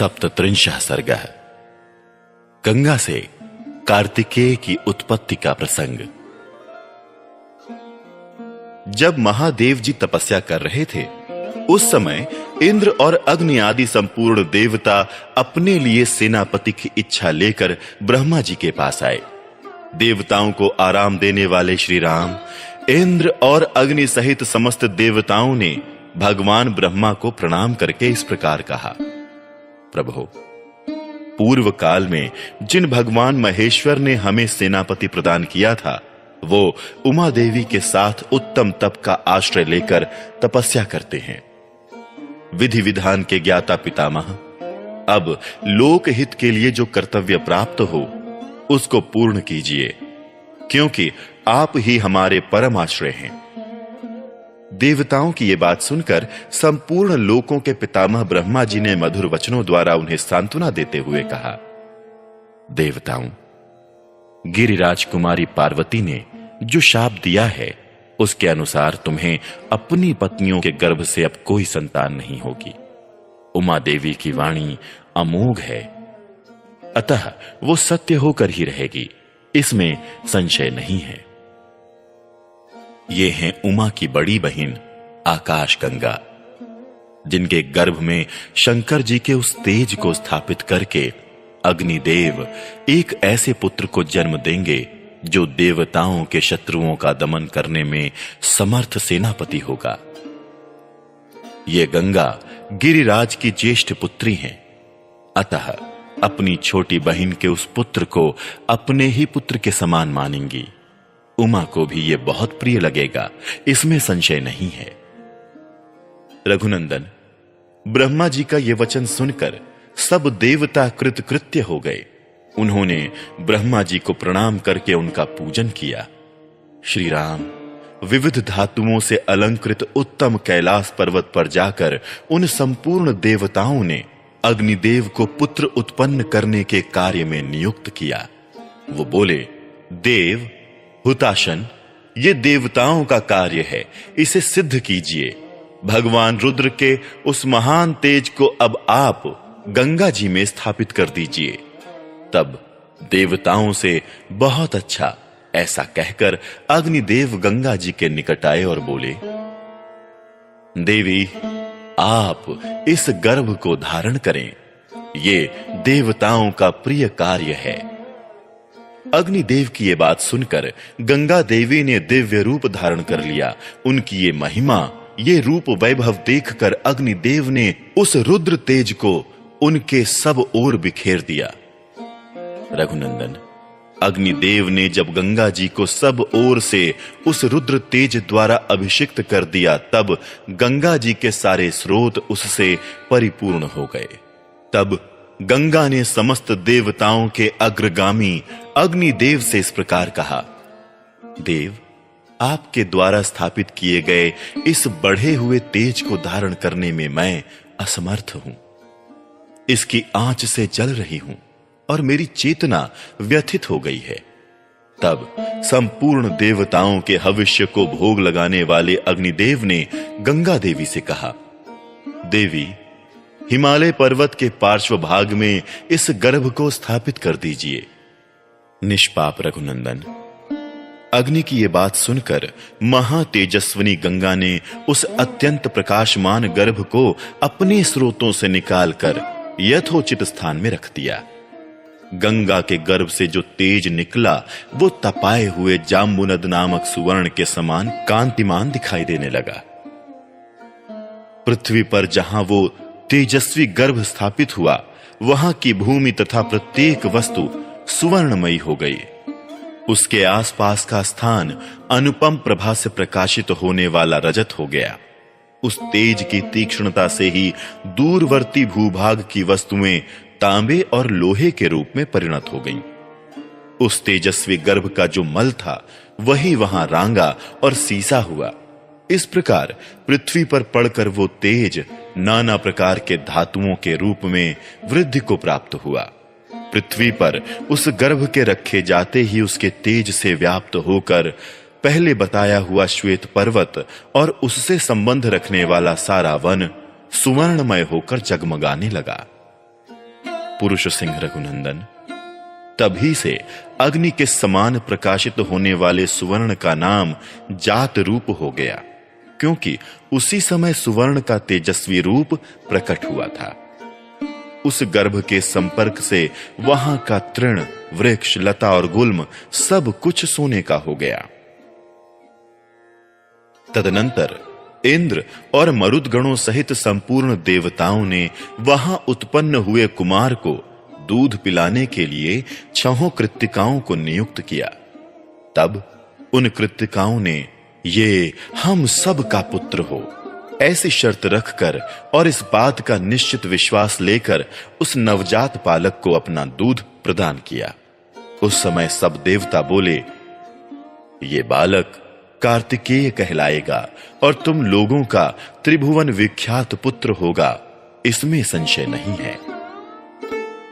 सप्तत्रिंशः सर्गः। गंगा से कार्तिकेय की उत्पत्ति का प्रसंग। जब महादेव जी तपस्या कर रहे थे, उस समय इंद्र और अग्नि आदि संपूर्ण देवता अपने लिए सेनापति की इच्छा लेकर ब्रह्मा जी के पास आए। देवताओं को आराम देने वाले श्री राम, इंद्र और अग्नि सहित समस्त देवताओं ने भगवान ब्रह्मा को प्रणाम करके इस प्रकार कहा। प्रभु, पूर्व काल में जिन भगवान महेश्वर ने हमें सेनापति प्रदान किया था, वो उमा देवी के साथ उत्तम तप का आश्रय लेकर तपस्या करते हैं। विधि विधान के ज्ञाता पितामह, अब लोक हित के लिए जो कर्तव्य प्राप्त हो उसको पूर्ण कीजिए, क्योंकि आप ही हमारे परम आश्रय हैं। देवताओं की ये बात सुनकर संपूर्ण लोकों के पितामह ब्रह्मा जी ने मधुर वचनों द्वारा उन्हें सांत्वना देते हुए कहा। देवताओं, गिरिराज कुमारी पार्वती ने जो शाप दिया है, उसके अनुसार तुम्हें अपनी पत्नियों के गर्भ से अब कोई संतान नहीं होगी। उमा देवी की वाणी अमोघ है, अतः वो सत्य होकर ही रहेगी, इसमें संशय नहीं है। ये हैं उमा की बड़ी बहिन आकाश गंगा, जिनके गर्भ में शंकर जी के उस तेज को स्थापित करके अग्निदेव एक ऐसे पुत्र को जन्म देंगे जो देवताओं के शत्रुओं का दमन करने में समर्थ सेनापति होगा। ये गंगा गिरिराज की ज्येष्ठ पुत्री हैं, अतः अपनी छोटी बहिन के उस पुत्र को अपने ही पुत्र के समान मानेंगी। उमा को भी यह बहुत प्रिय लगेगा, इसमें संशय नहीं है। रघुनंदन, ब्रह्मा जी का यह वचन सुनकर सब देवता कृतकृत्य हो गए। उन्होंने ब्रह्मा जी को प्रणाम करके उनका पूजन किया। श्री राम विविध धातुओं से अलंकृत उत्तम कैलाश पर्वत पर जाकर उन संपूर्ण देवताओं ने अग्निदेव को पुत्र उत्पन्न करने के कार्य में नियुक्त किया। वो बोले, देव हुताशन, ये देवताओं का कार्य है, इसे सिद्ध कीजिए। भगवान रुद्र के उस महान तेज को अब आप गंगा जी में स्थापित कर दीजिए। तब देवताओं से बहुत अच्छा, ऐसा कहकर अग्निदेव गंगा जी के निकट आए और बोले, देवी, आप इस गर्भ को धारण करें, ये देवताओं का प्रिय कार्य है। अग्निदेव की ये बात सुनकर गंगा देवी ने दिव्य रूप धारण कर लिया। उनकी ये महिमा, ये रूप वैभव देखकर अग्निदेव ने उस रुद्र तेज को उनके सब ओर बिखेर दिया। रघुनंदन, अग्निदेव ने जब गंगा जी को सब ओर से उस रुद्र तेज द्वारा अभिषिक्त कर दिया, तब गंगा जी के सारे स्रोत उससे परिपूर्ण हो गए। तब गंगा ने समस्त देवताओं के अग्रगामी अग्निदेव से इस प्रकार कहा, देव, आपके द्वारा स्थापित किए गए इस बढ़े हुए तेज को धारण करने में मैं असमर्थ हूं। इसकी आंच से जल रही हूं और मेरी चेतना व्यथित हो गई है। तब संपूर्ण देवताओं के हविष्य को भोग लगाने वाले अग्निदेव ने गंगा देवी से कहा, देवी, हिमालय पर्वत के पार्श्व भाग में इस गर्भ को स्थापित कर दीजिए। निष्पाप रघुनंदन, अग्नि की यह बात सुनकर महातेजस्विनी गंगा ने उस अत्यंत प्रकाशमान गर्भ को अपने स्रोतों से निकालकर यथोचित स्थान में रख दिया। गंगा के गर्भ से जो तेज निकला, वो तपाए हुए जाम्बुनद नामक सुवर्ण के समान कांतिमान दिखाई देने लगा। पृथ्वी पर जहां वो तेजस्वी गर्भ स्थापित हुआ, वहां की भूमि तथा प्रत्येक वस्तु सुवर्णमयी हो गई। उसके आसपास का स्थान अनुपम प्रभा से प्रकाशित होने वाला रजत हो गया। उस तेज की तीक्ष्णता से ही दूरवर्ती भूभाग की वस्तुएं तांबे और लोहे के रूप में परिणत हो गईं। उस तेजस्वी गर्भ का जो मल था, वही वहां रांगा और सीसा हुआ। इस प्रकार पृथ्वी पर पड़कर वो तेज नाना प्रकार के धातुओं के रूप में वृद्धि को प्राप्त हुआ। पृथ्वी पर उस गर्भ के रखे जाते ही उसके तेज से व्याप्त होकर पहले बताया हुआ श्वेत पर्वत और उससे संबंध रखने वाला सारा वन सुवर्णमय होकर जगमगाने लगा। पुरुष सिंह रघुनंदन, तभी से अग्नि के समान प्रकाशित होने वाले सुवर्ण का नाम जात रूप हो गया, क्योंकि उसी समय सुवर्ण का तेजस्वी रूप प्रकट हुआ था। उस गर्भ के संपर्क से वहां का तृण, वृक्ष, लता और गुल्म सब कुछ सोने का हो गया। तदनंतर इंद्र और मरुदगणों सहित संपूर्ण देवताओं ने वहां उत्पन्न हुए कुमार को दूध पिलाने के लिए 6 कृत्तिकाओं को नियुक्त किया। तब उन कृत्तिकाओं ने ये हम सब का पुत्र हो ऐसी शर्त रखकर और इस बात का निश्चित विश्वास लेकर उस नवजात बालक को अपना दूध प्रदान किया। उस समय सब देवता बोले, ये बालक कार्तिकेय कहलाएगा और तुम लोगों का त्रिभुवन विख्यात पुत्र होगा, इसमें संशय नहीं है।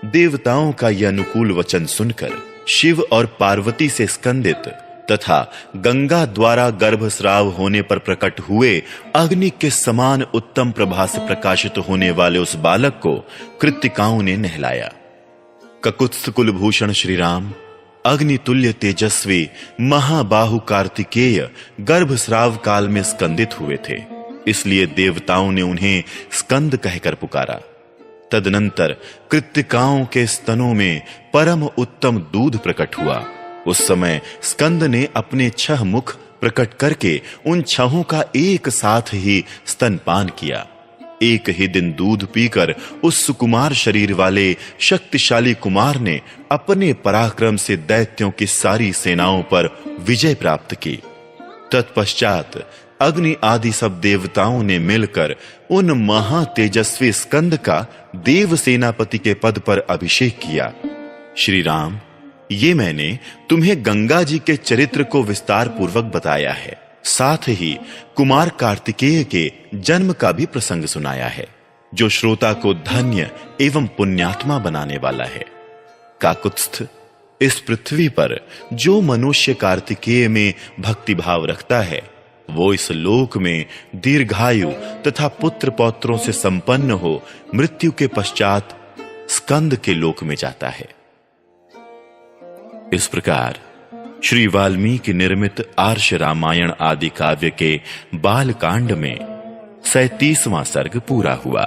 देवताओं का यह अनुकूल वचन सुनकर शिव और पार्वती से स्कंदित तथा गंगा द्वारा गर्भस्राव होने पर प्रकट हुए अग्नि के समान उत्तम प्रभा से प्रकाशित होने वाले उस बालक को कृत्तिकाओं ने नहलाया। ककुत्स्थ कुलभूषण श्री राम अग्नि तुल्य तेजस्वी महाबाहु कार्तिकेय गर्भस्राव काल में स्कंदित हुए थे, इसलिए देवताओं ने उन्हें स्कंद कहकर पुकारा। तदनंतर कृत्तिकाओं के स्तनों में परम उत्तम दूध प्रकट हुआ। उस समय स्कंद ने अपने 6 मुख प्रकट करके उन 6 का एक साथ ही स्तनपान किया। एक ही दिन दूध पीकर उस सुकुमार शरीर वाले शक्तिशाली कुमार ने अपने पराक्रम से दैत्यों की सारी सेनाओं पर विजय प्राप्त की। तत्पश्चात अग्नि आदि सब देवताओं ने मिलकर उन महा तेजस्वी स्कंद का देव सेनापति के पद पर अभिषेक किया। श्री राम, ये मैंने तुम्हें गंगा जी के चरित्र को विस्तार पूर्वक बताया है, साथ ही कुमार कार्तिकेय के जन्म का भी प्रसंग सुनाया है, जो श्रोता को धन्य एवं पुण्यात्मा बनाने वाला है। काकुत्स्थ, इस पृथ्वी पर जो मनुष्य कार्तिकेय में भक्ति भाव रखता है, वो इस लोक में दीर्घायु तथा पुत्र पौत्रों से संपन्न हो मृत्यु के पश्चात स्कंद के लोक में जाता है। इस प्रकार श्री वाल्मीकि निर्मित आर्ष रामायण आदि काव्य के बाल कांड में 37वां सर्ग पूरा हुआ।